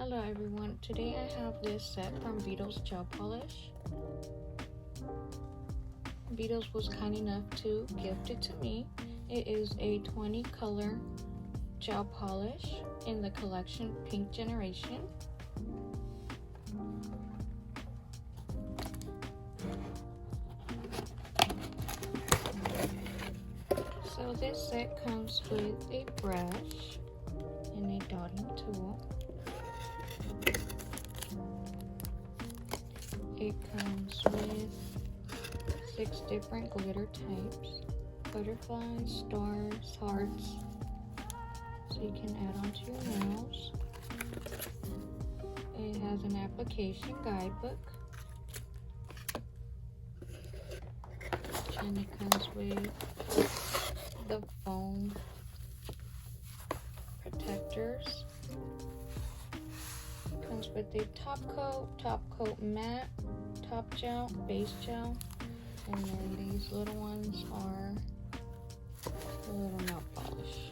Hello everyone, today I have this set from Beetles gel polish. Beetles was kind enough to gift it to me. It is a 20 color gel polish in the collection Pink Generation. So this set comes with a brush and a dotting tool. It comes with 6 different glitter types: butterflies, stars, hearts, so you can add onto your nails. It has an application guidebook, and it comes with the foam protectors. Comes with the top coat matte, top gel, base gel, and then these little ones are the little nail polish.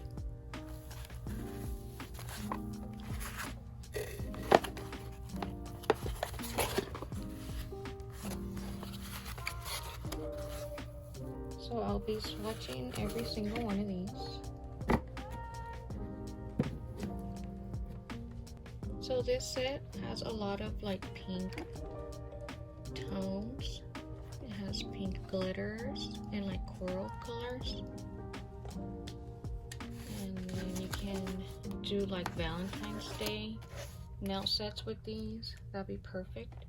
So I'll be swatching every single one of these. So this set has a lot of like pink tones. It has pink glitters and like coral colors. And then you can do like Valentine's Day nail sets with these. That'd be perfect.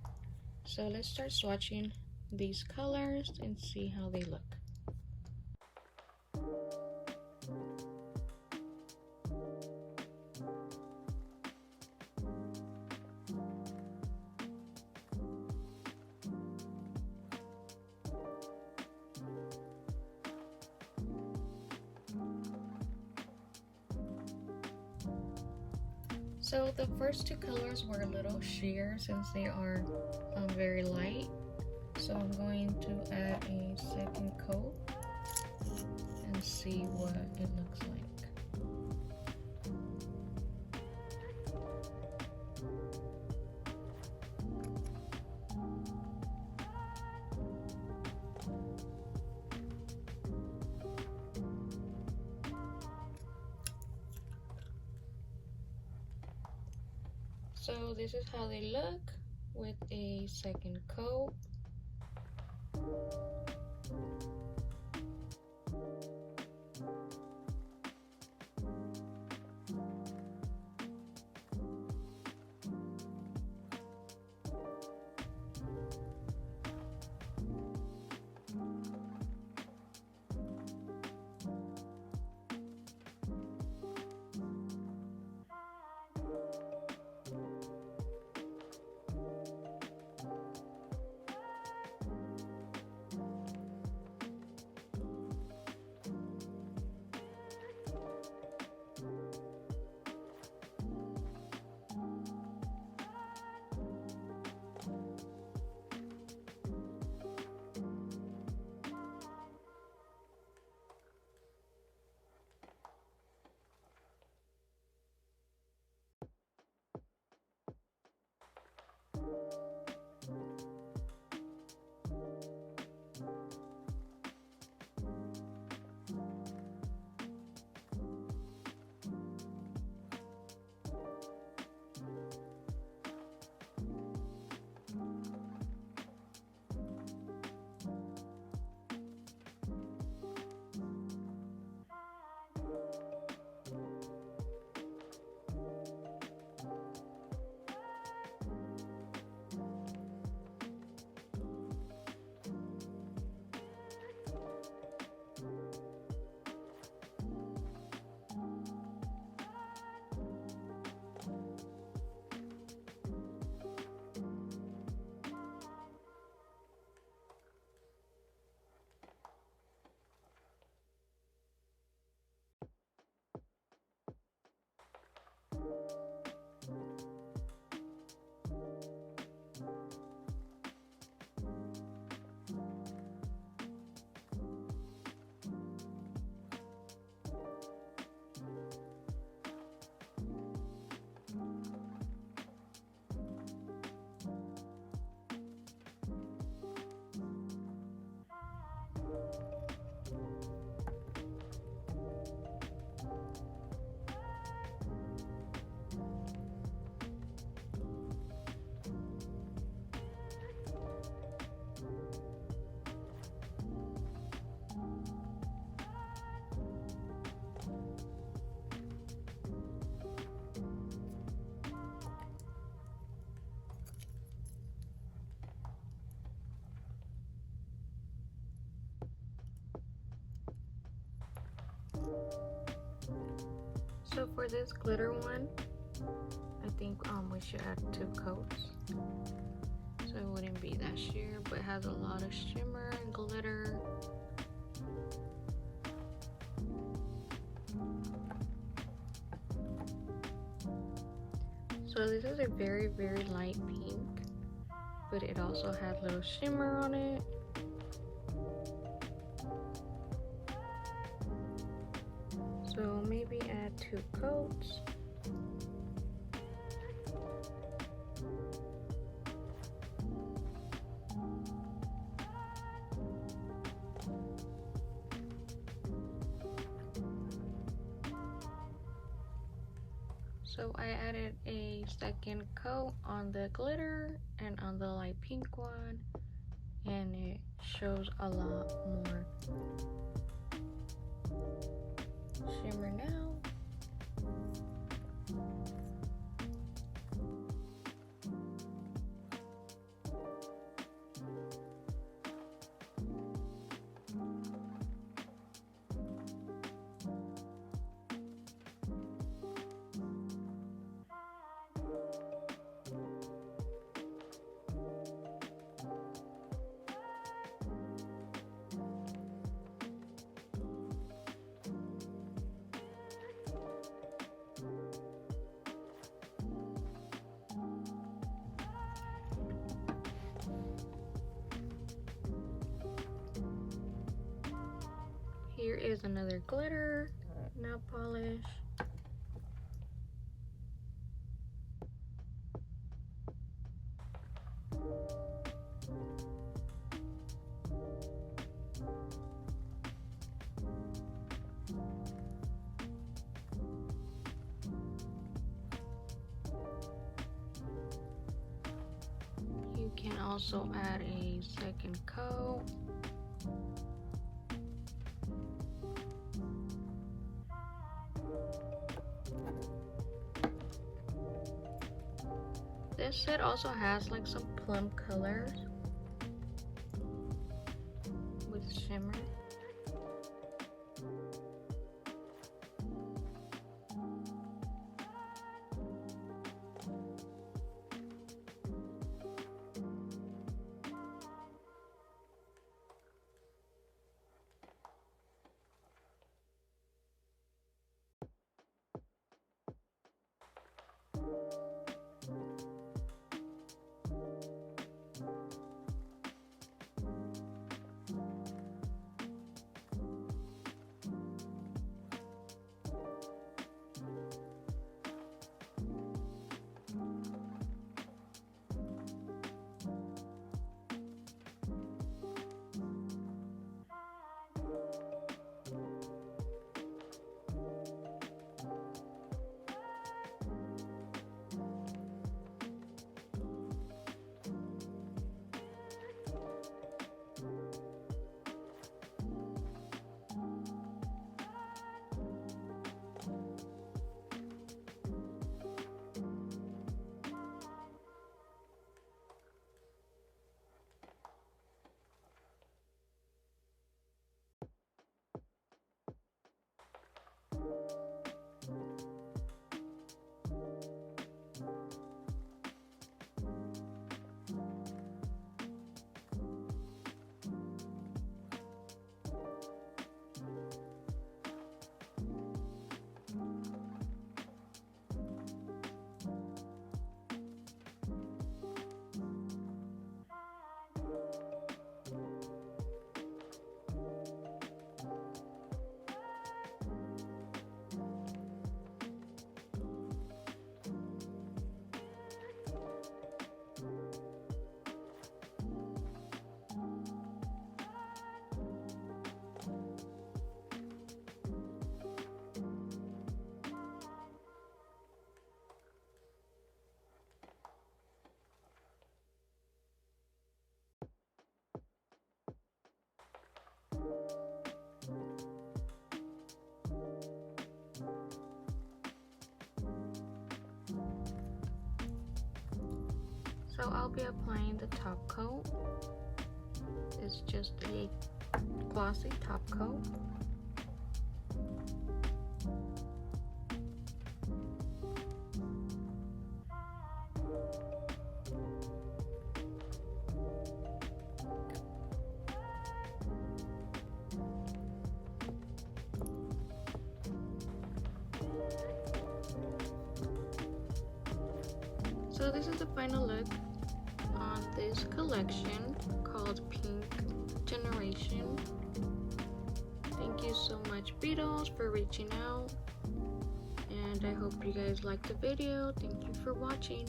So let's start swatching these colors and see how they look. So the first 2 colors were a little sheer since they are very light. So I'm going to add a second coat and see what it looks like. So this is how they look with a second coat. So for this glitter one, I think we should add 2 coats. So it wouldn't be that sheer, but it has a lot of shimmer and glitter. So this is a very, very light pink, but it also has little shimmer on it. So maybe add 2 coats. So I added a second coat on the glitter and on the light pink one, and it shows a lot more shimmer now. Here is another glitter nail polish. You can also add a second coat. This set also has like some plum colors with shimmer. So I'll be applying the top coat. It's just a glossy top coat. So this is the final look on this collection called Pink Generation. Thank you so much, Beetles, for reaching out, and I hope you guys liked the video. Thank you for watching.